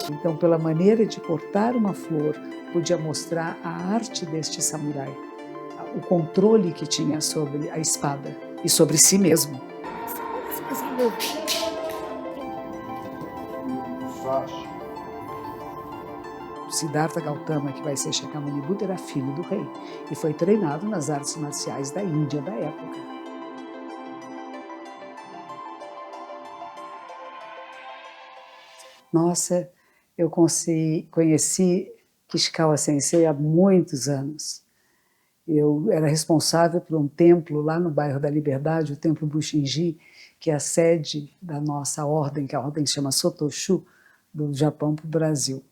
Então, pela maneira de cortar uma flor, podia mostrar a arte deste samurai, o controle que tinha sobre a espada e sobre si mesmo. Siddhartha Gautama, que vai ser Shakyamuni Buda, era filho do rei e foi treinado nas artes marciais da Índia da época. Nossa, eu conheci Kishikawa Sensei há muitos anos. Eu era responsável por um templo lá no bairro da Liberdade, o Templo Bushinji, que é a sede da nossa ordem, que a ordem se chama Sotoshu, do Japão para o Brasil.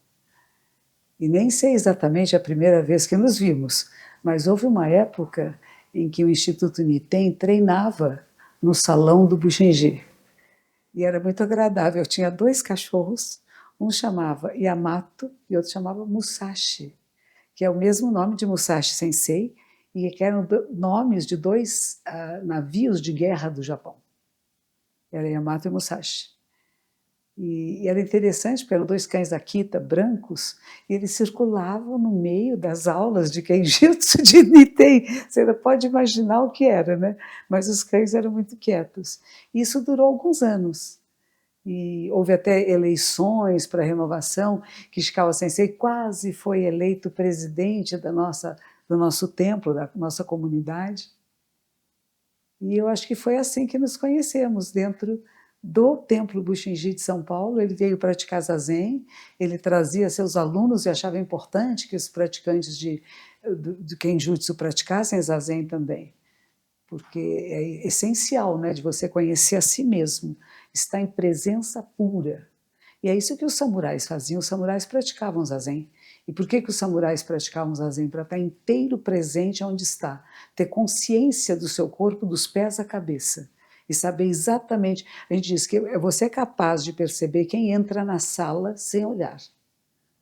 E nem sei exatamente a primeira vez que nos vimos, mas houve uma época em que o Instituto Niten treinava no salão do Bushinji. E era muito agradável. Eu tinha 2 cachorros, um chamava Yamato e outro chamava Musashi, que é o mesmo nome de Musashi Sensei, e que eram nomes de 2 navios de guerra do Japão. Era Yamato e Musashi. E era interessante, porque eram 2 cães Akita brancos, e eles circulavam no meio das aulas de Kenjutsu de Niten. Você não pode imaginar o que era, né? Mas os cães eram muito quietos. Isso durou alguns anos. E houve até eleições para renovação. Kishikawa Sensei quase foi eleito presidente do nosso templo, da nossa comunidade. E eu acho que foi assim que nos conhecemos, dentro do Templo Bushinji de São Paulo. Ele veio praticar zazen, ele trazia seus alunos e achava importante que os praticantes de Kenjutsu praticassem zazen também, porque é essencial, né, de você conhecer a si mesmo, estar em presença pura. E é isso que os samurais faziam. Os samurais praticavam zazen. E por que os samurais praticavam zazen? Para estar inteiro presente onde está, ter consciência do seu corpo, dos pés à cabeça, e saber exatamente. A gente diz que você é capaz de perceber quem entra na sala sem olhar,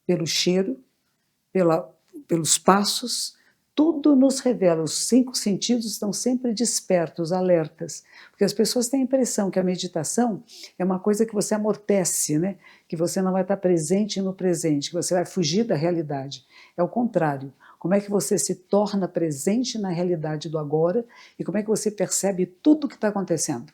pelo cheiro, pelos passos. Tudo nos revela, os 5 sentidos estão sempre despertos, alertas, porque as pessoas têm a impressão que a meditação é uma coisa que você amortece, né? Que você não vai estar presente no presente, que você vai fugir da realidade. É o contrário. Como é que você se torna presente na realidade do agora e como é que você percebe tudo o que está acontecendo?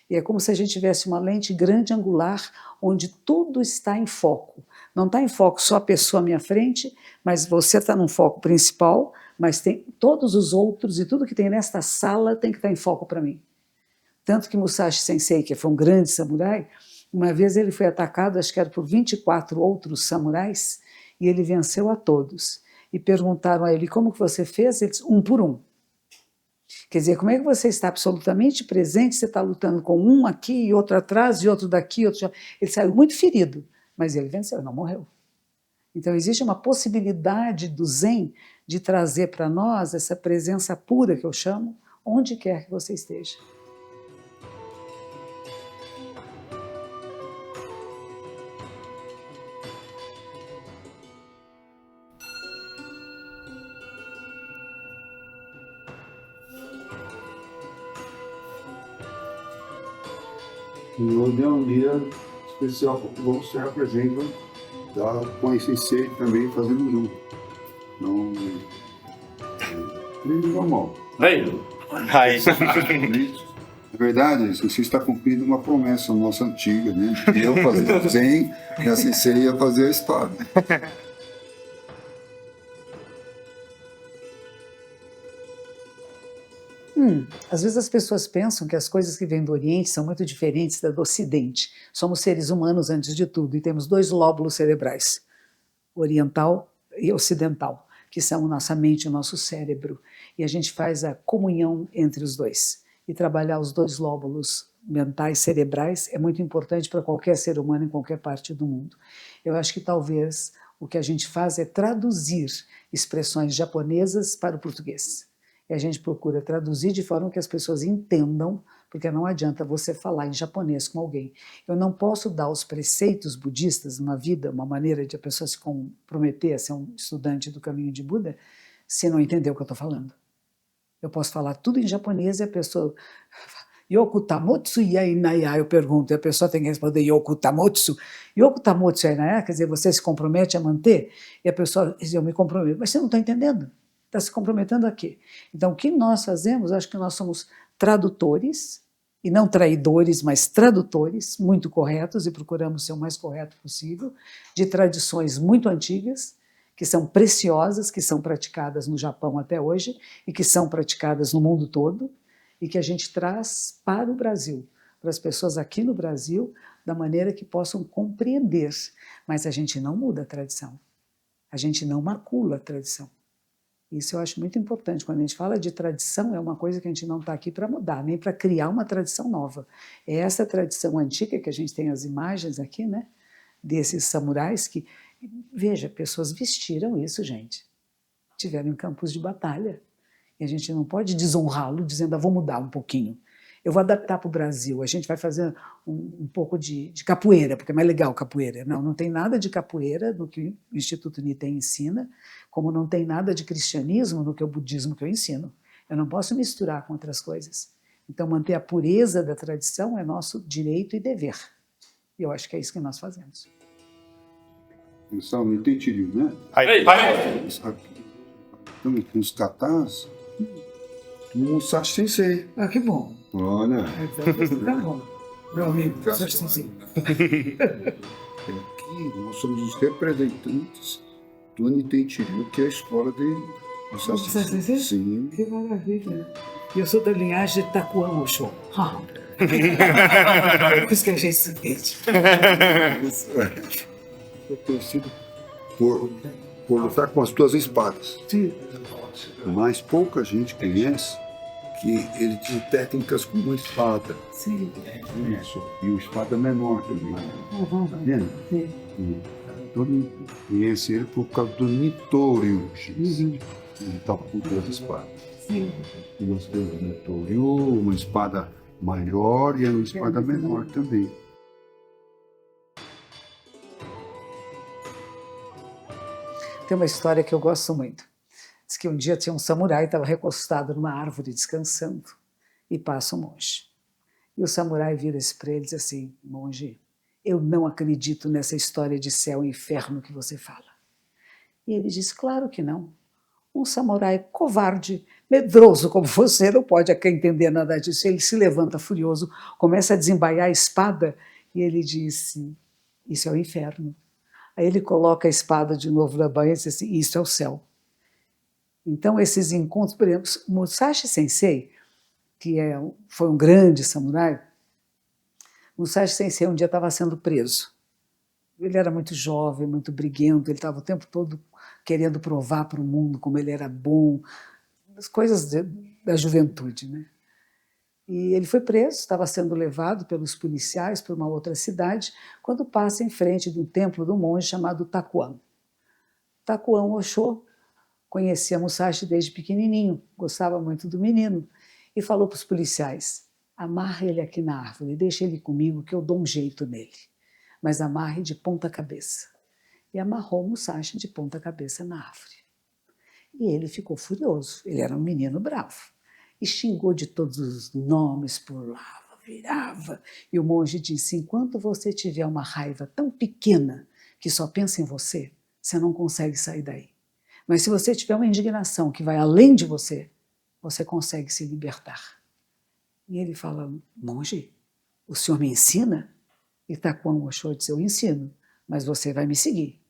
E é como se a gente tivesse uma lente grande angular onde tudo está em foco. Não está em foco só a pessoa à minha frente, mas você está num foco principal, mas tem todos os outros e tudo que tem nesta sala tem que estar em foco para mim. Tanto que Musashi Sensei, que foi um grande samurai, uma vez ele foi atacado, acho que era por 24 outros samurais, e ele venceu a todos. E perguntaram a ele, como que você fez? Ele disse, um por um. Quer dizer, como é que você está absolutamente presente, você está lutando com um aqui, e outro atrás, e outro daqui, outro... Ele saiu muito ferido, mas ele venceu, não morreu. Então existe uma possibilidade do Zen de trazer para nós essa presença pura, que eu chamo, onde quer que você esteja. E hoje é um dia especial, porque você apresenta com a Sensei também fazendo junto. Não é normal. Na verdade, você está cumprindo uma promessa nossa antiga, né? Eu fazer o Zen e a Sensei ia fazer a espada. Às vezes as pessoas pensam que as coisas que vêm do Oriente são muito diferentes das do Ocidente. Somos seres humanos antes de tudo e temos 2 lóbulos cerebrais, oriental e ocidental, que são nossa mente e o nosso cérebro. E a gente faz a comunhão entre os 2. E trabalhar os 2 lóbulos mentais, cerebrais, é muito importante para qualquer ser humano em qualquer parte do mundo. Eu acho que talvez o que a gente faz é traduzir expressões japonesas para o português. E a gente procura traduzir de forma que as pessoas entendam, porque não adianta você falar em japonês com alguém. Eu não posso dar os preceitos budistas numa vida, uma maneira de a pessoa se comprometer a ser um estudante do caminho de Buda, se não entender o que eu estou falando. Eu posso falar tudo em japonês e a pessoa... Yoku tamotsu yainaya, eu pergunto, e a pessoa tem que responder Yoku tamotsu. Yoku tamotsu yainaya, quer dizer, você se compromete a manter? E a pessoa diz, eu me comprometo. Mas você não está entendendo. Está se comprometendo a quê? Então, o que nós fazemos, acho que nós somos tradutores, e não traidores, mas tradutores, muito corretos, e procuramos ser o mais correto possível, de tradições muito antigas, que são preciosas, que são praticadas no Japão até hoje, e que são praticadas no mundo todo, e que a gente traz para o Brasil, para as pessoas aqui no Brasil, da maneira que possam compreender. Mas a gente não muda a tradição, a gente não macula a tradição. Isso eu acho muito importante. Quando a gente fala de tradição, é uma coisa que a gente não está aqui para mudar, nem para criar uma tradição nova. É essa tradição antiga que a gente tem as imagens aqui, né, desses samurais que, veja, pessoas vestiram isso, gente. Tiveram em campos de batalha. E a gente não pode desonrá-lo dizendo, vou mudar um pouquinho. Eu vou adaptar para o Brasil, a gente vai fazer um pouco de capoeira, porque é mais legal capoeira. Não, não tem nada de capoeira no que o Instituto Nitem ensina, como não tem nada de cristianismo no que é o budismo que eu ensino. Eu não posso misturar com outras coisas. Então, manter a pureza da tradição é nosso direito e dever. E eu acho que é isso que nós fazemos. Pessoal, não tem tiro, né? Estamos com os katas do Musashi Sensei. Ah, que bom. Olha. Tá bom. Meu amigo, Musashi Sensei. Aqui nós somos os representantes do Niten Shiryu, que é a escola de Musashi Sensei. Sim. Que maravilha. E eu sou da linhagem de Takuan Osho. Por isso que a gente se entende. Eu tenho sido por lutar com as duas espadas. Sim. Mas pouca gente conhece que ele tinha técnicas com uma espada. Sim. Isso. E uma espada menor também. Tá vendo? Sim. Todo mundo conhece ele por causa do Nitoryu. Ele estava com duas espadas. Sim. Nós temos o Nitoryu, uma espada maior e uma espada menor também. Tem uma história que eu gosto muito. Diz que um dia tinha um samurai, estava recostado numa árvore descansando, e passa um monge. E o samurai vira-se para ele e diz assim, monge, eu não acredito nessa história de céu e inferno que você fala. E ele diz, claro que não. Um samurai covarde, medroso como você, não pode entender nada disso. Ele se levanta furioso, começa a desembaiar a espada, e ele disse, isso é o inferno. Aí ele coloca a espada de novo na banha e diz assim, isso é o céu. Então, esses encontros, por exemplo, Musashi Sensei, que foi um grande samurai, Musashi Sensei um dia estava sendo preso. Ele era muito jovem, muito briguento, ele estava o tempo todo querendo provar para o mundo como ele era bom, as coisas da juventude, né? E ele foi preso, estava sendo levado pelos policiais para uma outra cidade, quando passa em frente de um templo de um monge chamado Takuan. Takuan Osho conhecia Musashi desde pequenininho, gostava muito do menino, e falou para os policiais, amarra ele aqui na árvore, deixa ele comigo que eu dou um jeito nele, mas amarre de ponta cabeça. E amarrou Musashi de ponta cabeça na árvore. E ele ficou furioso, ele era um menino bravo. E xingou de todos os nomes, pulava, virava. E o monge disse, enquanto você tiver uma raiva tão pequena que só pensa em você, você não consegue sair daí. Mas se você tiver uma indignação que vai além de você, você consegue se libertar. E ele fala, monge, o senhor me ensina? E Takuan Osho disse, eu ensino, mas você vai me seguir.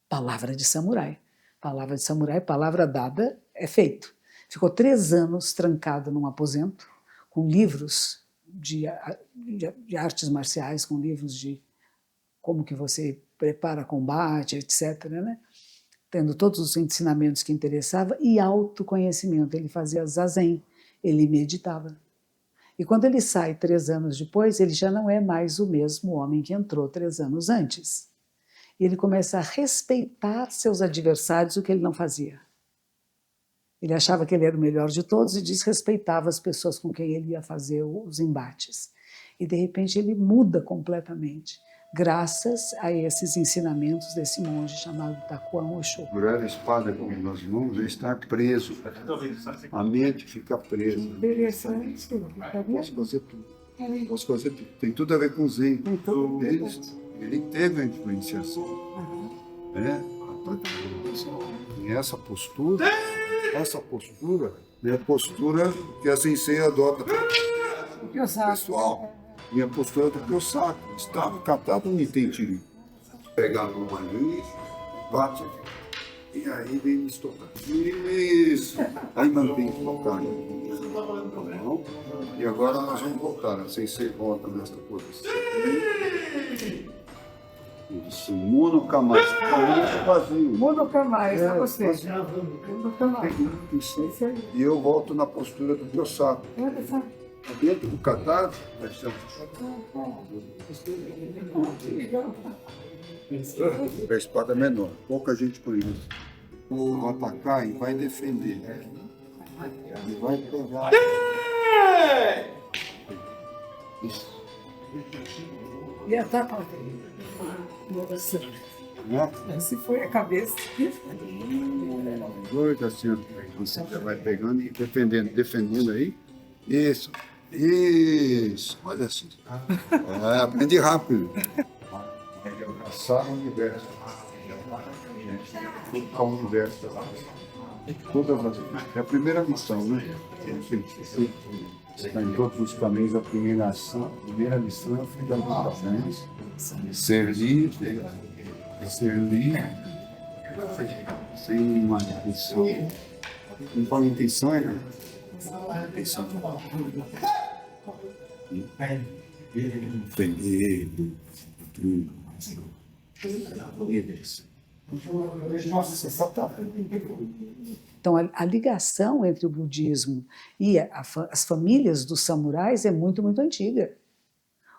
Palavra de samurai. Palavra de samurai, palavra dada, é feito. Ficou 3 anos trancado num aposento, com livros de artes marciais, com livros de como que você prepara combate, etc., né? Tendo todos os ensinamentos que interessavam, e autoconhecimento. Ele fazia zazen, ele meditava. E quando ele sai 3 anos depois, ele já não é mais o mesmo homem que entrou 3 anos antes. E ele começa a respeitar seus adversários, o que ele não fazia. Ele achava que ele era o melhor de todos e desrespeitava as pessoas com quem ele ia fazer os embates. E, de repente, ele muda completamente. graças a esses ensinamentos desse monge chamado Takuan Osho. Segurar a espada com as mãos é estar preso. A mente fica presa. Interessante. Posso fazer tudo. Posso fazer tudo. Tem tudo a ver com Zen. Ele teve a influenciação. Né? E essa postura é a postura que a Sensei adota. Pessoal, minha postura do Kiyosaki. Estava catado no Nintendo. Pegar a mão ali, bate e aí vem me estocar. Isso! Aí mantém que tocar. E agora nós vamos voltar. A Sensei volta nessa posição. Isso, Monokamai. Monokamai, só você. E eu volto na postura do Kiyosaki. Dentro do catarse, a espada é menor, pouca gente conhece. Vai atacar e vai defender. E vai pegar. Isso. E ataca. Se foi a cabeça. Doido assim, você já vai pegando e defendendo aí. Isso. Isso. Olha assim. Aprende rápido. Caçar o universo. Tudo com o universo. Todas as... É a primeira missão, né? Está em todos os caminhos, a primeira missão é a fundamental, né? Ser livre, sem uma intenção. Não fala intenção, é intenção. Então, a ligação entre o budismo e as famílias dos samurais é muito, muito antiga.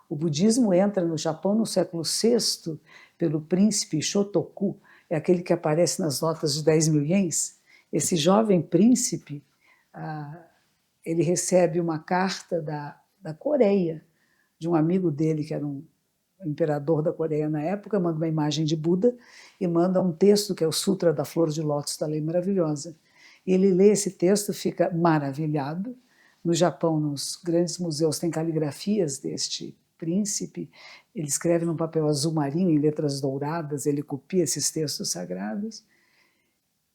O budismo entra no Japão no século VI pelo príncipe Shotoku, é aquele que aparece nas notas de 10 mil ienes. Esse jovem príncipe, ele recebe uma carta da Coreia, de um amigo dele, que era um imperador da Coreia na época, manda uma imagem de Buda e manda um texto que é o Sutra da Flor de Lótus da Lei Maravilhosa. Ele lê esse texto, fica maravilhado. No Japão, nos grandes museus, tem caligrafias deste príncipe. Ele escreve num papel azul marinho, em letras douradas, ele copia esses textos sagrados.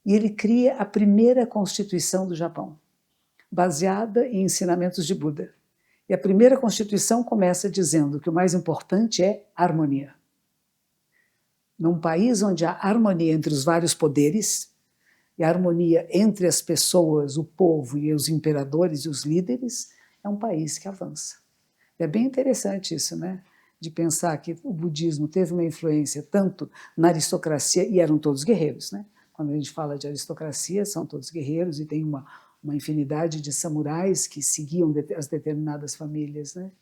E ele cria a primeira Constituição do Japão, baseada em ensinamentos de Buda. E a primeira Constituição começa dizendo que o mais importante é a harmonia. Num país onde há harmonia entre os vários poderes, e a harmonia entre as pessoas, o povo e os imperadores e os líderes, é um país que avança. É bem interessante isso, né? De pensar que o budismo teve uma influência tanto na aristocracia, e eram todos guerreiros, né? Quando a gente fala de aristocracia, são todos guerreiros e tem uma infinidade de samurais que seguiam as determinadas famílias, né?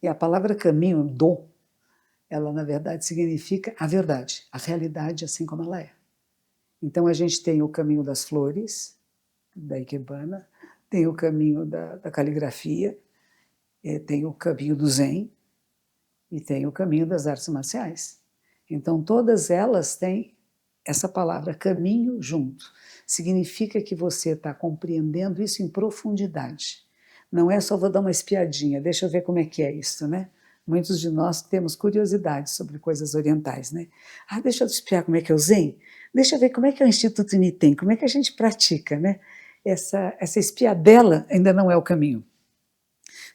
E a palavra caminho, do, ela na verdade significa a verdade, a realidade assim como ela é. Então a gente tem o caminho das flores, da Ikebana, tem o caminho da caligrafia, tem o caminho do Zen e tem o caminho das artes marciais. Então todas elas têm essa palavra caminho junto. Significa que você está compreendendo isso em profundidade. Não é só vou dar uma espiadinha, deixa eu ver como é que é isso, né? Muitos de nós temos curiosidade sobre coisas orientais, né? Deixa eu espiar como é que é o Zen, deixa eu ver como é que é o Instituto Niten, como é que a gente pratica, né? Essa espiadela ainda não é o caminho.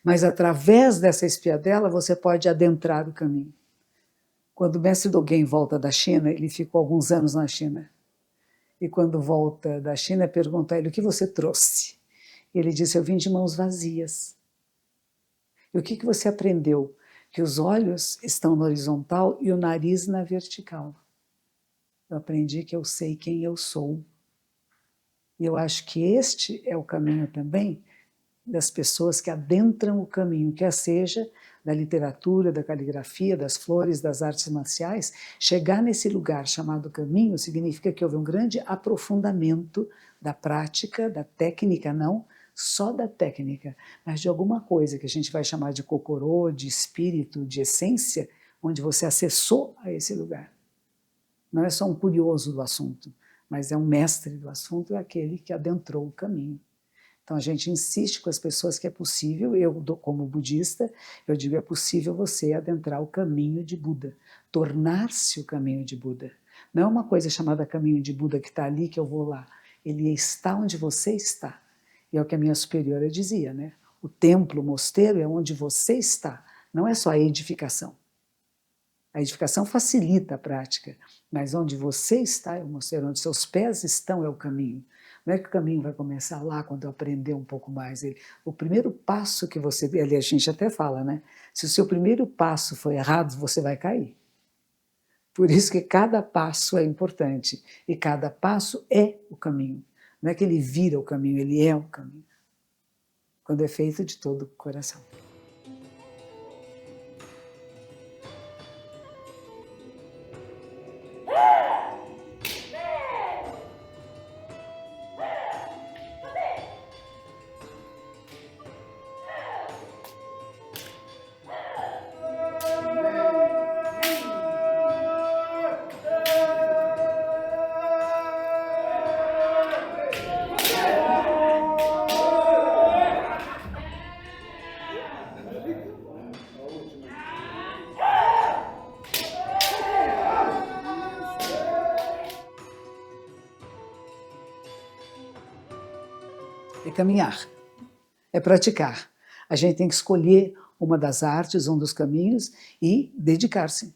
Mas através dessa espiadela você pode adentrar o caminho. Quando o mestre Dogen volta da China, ele ficou alguns anos na China. E quando volta da China, pergunta a ele, o que você trouxe? Ele disse, eu vim de mãos vazias. E o que você aprendeu? Que os olhos estão na horizontal e o nariz na vertical. Eu aprendi que eu sei quem eu sou. E eu acho que este é o caminho também das pessoas que adentram o caminho, quer seja da literatura, da caligrafia, das flores, das artes marciais. Chegar nesse lugar chamado caminho significa que houve um grande aprofundamento da prática, da técnica não, só da técnica, mas de alguma coisa que a gente vai chamar de cocorô, de espírito, de essência, onde você acessou a esse lugar. Não é só um curioso do assunto, mas é um mestre do assunto, é aquele que adentrou o caminho. Então a gente insiste com as pessoas que é possível, eu como budista, eu digo é possível você adentrar o caminho de Buda, tornar-se o caminho de Buda. Não é uma coisa chamada caminho de Buda que está ali que eu vou lá, ele está onde você está. E é o que a minha superiora dizia, né? O templo, o mosteiro é onde você está, não é só a edificação. A edificação facilita a prática, mas onde você está é o mosteiro, onde seus pés estão é o caminho. Não é que o caminho vai começar lá quando eu aprender um pouco mais. O primeiro passo que você... Ali a gente até fala, né? Se o seu primeiro passo for errado, você vai cair. Por isso que cada passo é importante. E cada passo é o caminho. Não é que ele vira o caminho, ele é o caminho. Quando é feito de todo o coração. É caminhar, é praticar. A gente tem que escolher uma das artes, um dos caminhos e dedicar-se.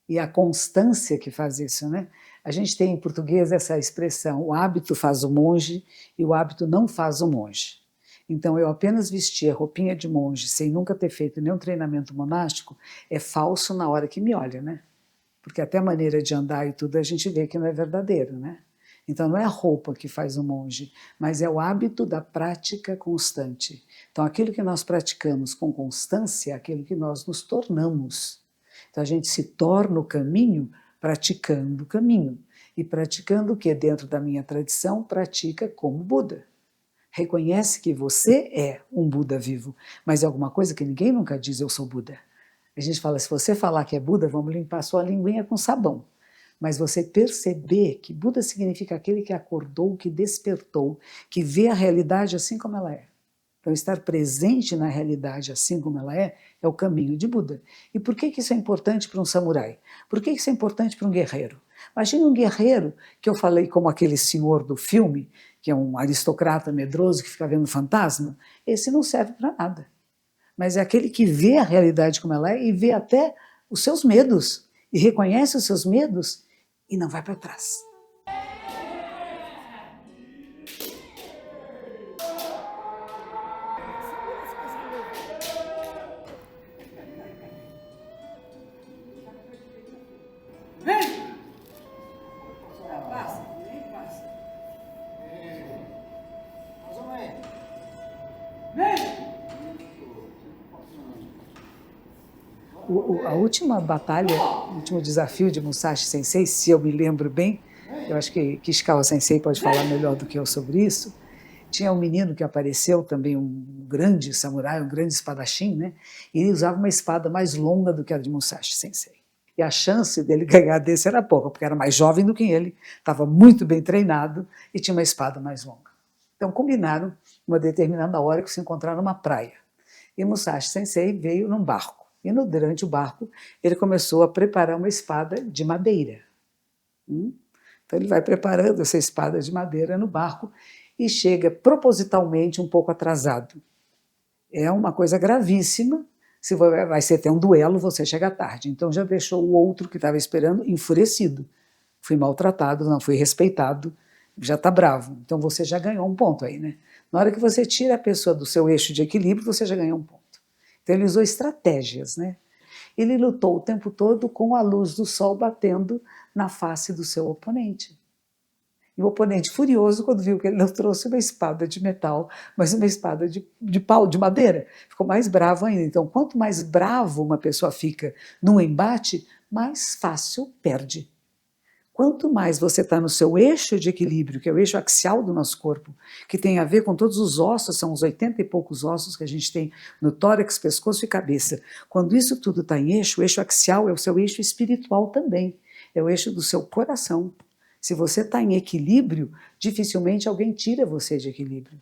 E a constância que faz isso, né? A gente tem em português essa expressão, o hábito faz o monge e o hábito não faz o monge. Então eu apenas vestir a roupinha de monge sem nunca ter feito nenhum treinamento monástico é falso na hora que me olha, né? Porque até a maneira de andar e tudo a gente vê que não é verdadeiro, né? Então não é a roupa que faz o monge, mas é o hábito da prática constante. Então aquilo que nós praticamos com constância é aquilo que nós nos tornamos. Então a gente se torna o caminho praticando o caminho. E praticando o que dentro da minha tradição pratica como Buda. Reconhece que você é um Buda vivo, mas é alguma coisa que ninguém nunca diz eu sou Buda. A gente fala, se você falar que é Buda, vamos limpar sua linguinha com sabão. Mas você perceber que Buda significa aquele que acordou, que despertou, que vê a realidade assim como ela é. Então, estar presente na realidade assim como ela é o caminho de Buda. E por que isso é importante para um samurai? Por que isso é importante para um guerreiro? Imagina um guerreiro, que eu falei como aquele senhor do filme, que é um aristocrata medroso que fica vendo fantasma. Esse não serve para nada. Mas é aquele que vê a realidade como ela é e vê até os seus medos, e reconhece os seus medos e não vai para trás. A última batalha, o último desafio de Musashi Sensei, se eu me lembro bem, eu acho que Kishikawa Sensei pode falar melhor do que eu sobre isso, tinha um menino que apareceu também, um grande samurai, um grande espadachim, né? E ele usava uma espada mais longa do que a de Musashi Sensei. E a chance dele ganhar desse era pouca, porque era mais jovem do que ele, estava muito bem treinado e tinha uma espada mais longa. Então combinaram uma determinada hora que se encontraram numa praia. E Musashi Sensei veio num barco. E durante o barco, ele começou a preparar uma espada de madeira. Então ele vai preparando essa espada de madeira no barco e chega propositalmente um pouco atrasado. É uma coisa gravíssima, se vai ser até um duelo, você chega tarde. Então já deixou o outro que estava esperando enfurecido. Fui maltratado, não fui respeitado, já está bravo. Então você já ganhou um ponto aí, né? Na hora que você tira a pessoa do seu eixo de equilíbrio, você já ganhou um ponto. Então ele usou estratégias, né? Ele lutou o tempo todo com a luz do sol batendo na face do seu oponente. E o oponente, furioso, quando viu que ele não trouxe uma espada de metal, mas uma espada de pau, de madeira, ficou mais bravo ainda. Então, quanto mais bravo uma pessoa fica num embate, mais fácil perde. Quanto mais você está no seu eixo de equilíbrio, que é o eixo axial do nosso corpo, que tem a ver com todos os ossos, são os 80 e poucos ossos que a gente tem no tórax, pescoço e cabeça. Quando isso tudo está em eixo, o eixo axial é o seu eixo espiritual também, é o eixo do seu coração. Se você está em equilíbrio, dificilmente alguém tira você de equilíbrio.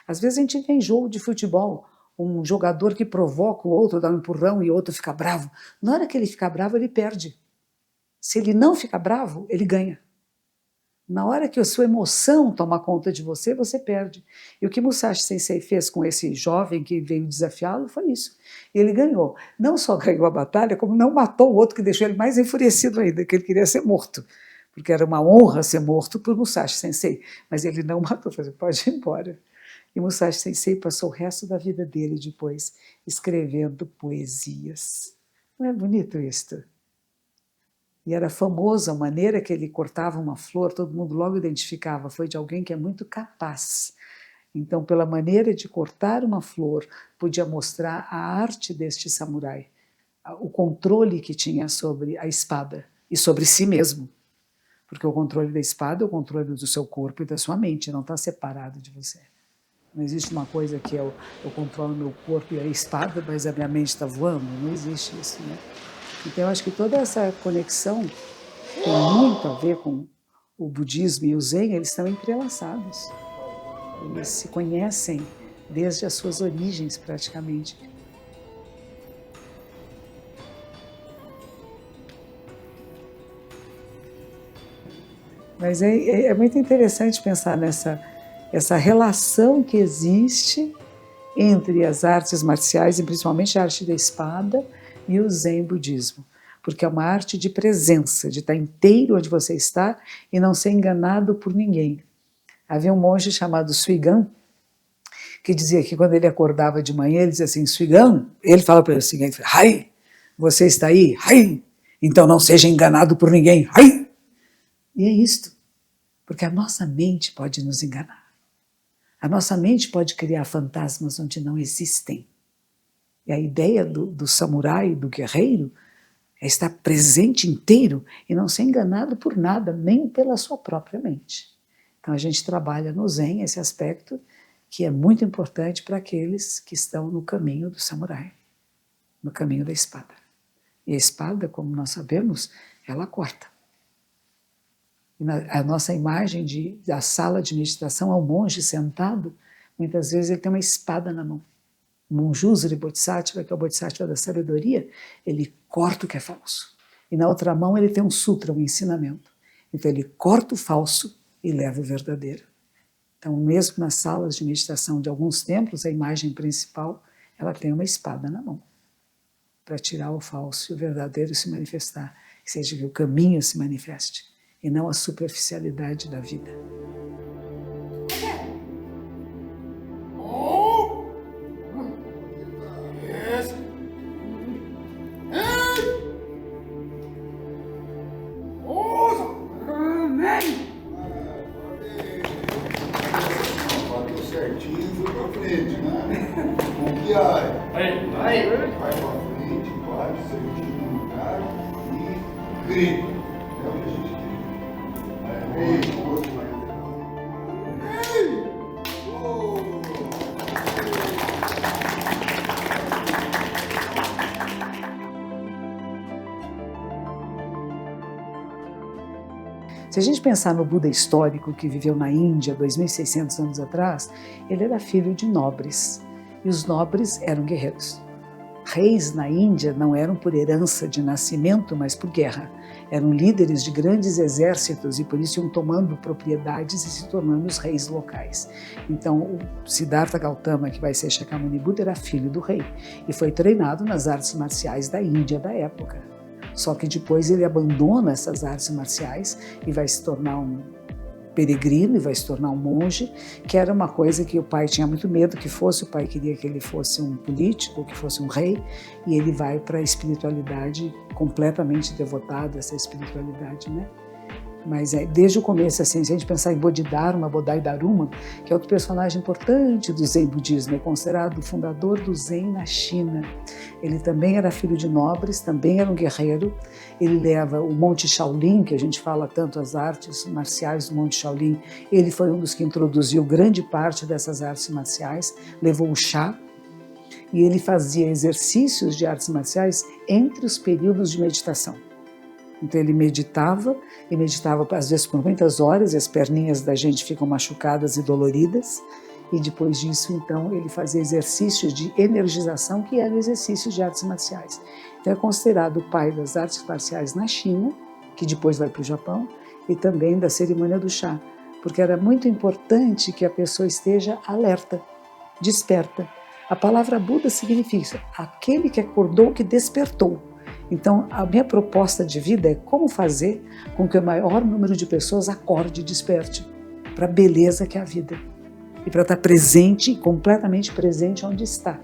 Às vezes a gente vê em jogo de futebol, um jogador que provoca o outro, dá um empurrão e o outro fica bravo. Na hora que ele fica bravo, ele perde. Se ele não fica bravo, ele ganha. Na hora que a sua emoção toma conta de você, você perde. E o que Musashi Sensei fez com esse jovem que veio desafiá-lo foi isso. Ele ganhou. Não só ganhou a batalha, como não matou o outro, que deixou ele mais enfurecido ainda, que ele queria ser morto. Porque era uma honra ser morto por Musashi Sensei. Mas ele não matou, falou, pode ir embora. E Musashi Sensei passou o resto da vida dele depois escrevendo poesias. Não é bonito isto? E era famoso a maneira que ele cortava uma flor, todo mundo logo identificava, foi de alguém que é muito capaz. Então, pela maneira de cortar uma flor, podia mostrar a arte deste samurai, o controle que tinha sobre a espada e sobre si mesmo. Porque o controle da espada é o controle do seu corpo e da sua mente, não está separado de você. Não existe uma coisa que eu controlo meu corpo e a espada, mas a minha mente está voando, não existe isso, né? Então, eu acho que toda essa conexão tem muito a ver com o budismo e o zen, eles estão entrelaçados. Eles se conhecem desde as suas origens, praticamente. Mas é muito interessante pensar essa relação que existe entre as artes marciais, e principalmente a arte da espada, e o Zen budismo, porque é uma arte de presença, de estar inteiro onde você está e não ser enganado por ninguém. Havia um monge chamado Suigan, que dizia que quando ele acordava de manhã, ele dizia assim, Suigan, ele fala para ele o seguinte, Hai, você está aí? Hai, então não seja enganado por ninguém, Hai! E é isto, porque a nossa mente pode nos enganar. A nossa mente pode criar fantasmas onde não existem. E a ideia do samurai, do guerreiro, é estar presente inteiro e não ser enganado por nada, nem pela sua própria mente. Então a gente trabalha no Zen esse aspecto que é muito importante para aqueles que estão no caminho do samurai, no caminho da espada. E a espada, como nós sabemos, ela corta. E a nossa imagem da sala de meditação, ao monge sentado, muitas vezes ele tem uma espada na mão. O Manjusri Bodhisattva, que é o Bodhisattva da sabedoria, ele corta o que é falso. E na outra mão ele tem um sutra, um ensinamento. Então ele corta o falso e leva o verdadeiro. Então, mesmo nas salas de meditação de alguns templos, a imagem principal, ela tem uma espada na mão, para tirar o falso e o verdadeiro se manifestar, que seja que o caminho se manifeste, e não a superficialidade da vida. Se a gente pensar no Buda histórico que viveu na Índia 2.600 anos atrás, ele era filho de nobres, e os nobres eram guerreiros. Reis na Índia não eram por herança de nascimento, mas por guerra. Eram líderes de grandes exércitos e por isso iam tomando propriedades e se tornando os reis locais. Então, o Siddhartha Gautama, que vai ser Shakyamuni Buda, era filho do rei e foi treinado nas artes marciais da Índia da época. Só que depois ele abandona essas artes marciais e vai se tornar um peregrino e vai se tornar um monge, que era uma coisa que o pai tinha muito medo que fosse, o pai queria que ele fosse um político, que fosse um rei, e ele vai para a espiritualidade completamente devotado a essa espiritualidade, né? Mas desde o começo, assim, se a gente pensar em Bodhidharma, Bodhidharma, que é outro personagem importante do Zen budismo, é considerado o fundador do Zen na China. Ele também era filho de nobres, também era um guerreiro. Ele leva o Monte Shaolin, que a gente fala tanto as artes marciais do Monte Shaolin. Ele foi um dos que introduziu grande parte dessas artes marciais, levou o chá. E ele fazia exercícios de artes marciais entre os períodos de meditação. Então ele meditava, e meditava às vezes por muitas horas, e as perninhas da gente ficam machucadas e doloridas, e depois disso, então, ele fazia exercícios de energização, que eram exercícios de artes marciais. Então é considerado o pai das artes marciais na China, que depois vai para o Japão, e também da cerimônia do chá, porque era muito importante que a pessoa esteja alerta, desperta. A palavra Buda significa aquele que acordou, que despertou. Então, a minha proposta de vida é como fazer com que o maior número de pessoas acorde e desperte para a beleza que é a vida. E para estar presente, completamente presente onde está.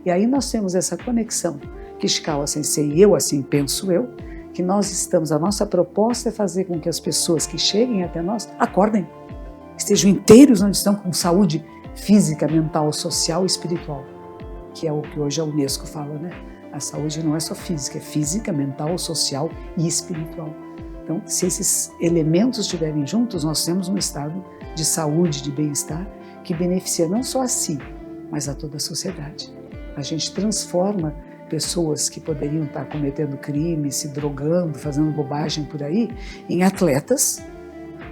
E aí nós temos essa conexão que Ishikawa Sensei e eu, assim penso eu, que nós estamos, a nossa proposta é fazer com que as pessoas que cheguem até nós acordem, estejam inteiros onde estão, com saúde física, mental, social e espiritual, que é o que hoje a Unesco fala, né? A saúde não é só física, é física, mental, social e espiritual. Então, se esses elementos estiverem juntos, nós temos um estado de saúde, de bem-estar, que beneficia não só a si, mas a toda a sociedade. A gente transforma pessoas que poderiam estar cometendo crime, se drogando, fazendo bobagem por aí, em atletas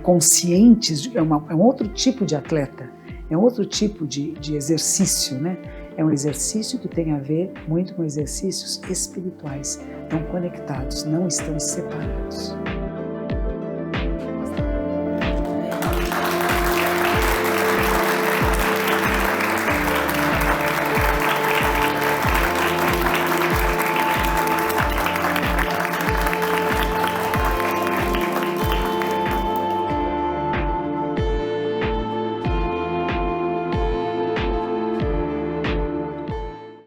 conscientes, é um outro tipo de atleta, é um outro tipo de exercício, né? É um exercício que tem a ver muito com exercícios espirituais. Estão conectados, não estão separados.